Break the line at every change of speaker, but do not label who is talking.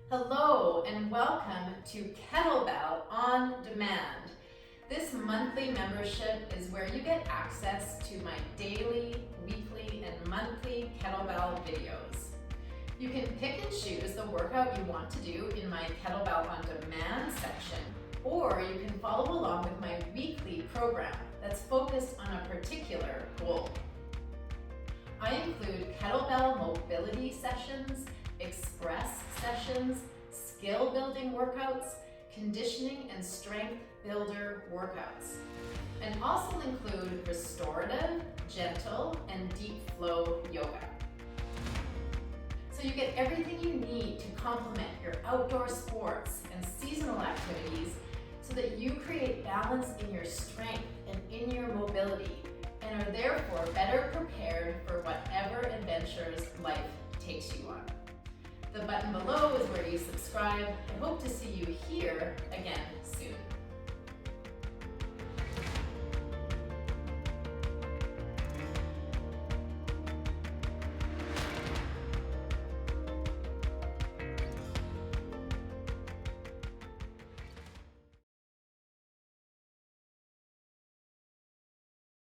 Hello and welcome to Kettlebell on Demand. This monthly membership is where you get access to my daily, weekly, and monthly kettlebell videos. You can pick and choose the workout you want to do in my Kettlebell on Demand section, or you can follow along with my weekly program that's focused on a particular goal. I include kettlebell mobility sessions, express sessions, skill building workouts, conditioning and strength builder workouts, and also include restorative, gentle, and deep flow yoga. So you get everything you need to complement your outdoor sports and seasonal activities so that you create balance in your strength and in your mobility and are therefore better prepared for whatever adventures life takes you on. The button below is where you subscribe. I hope to see you here again soon.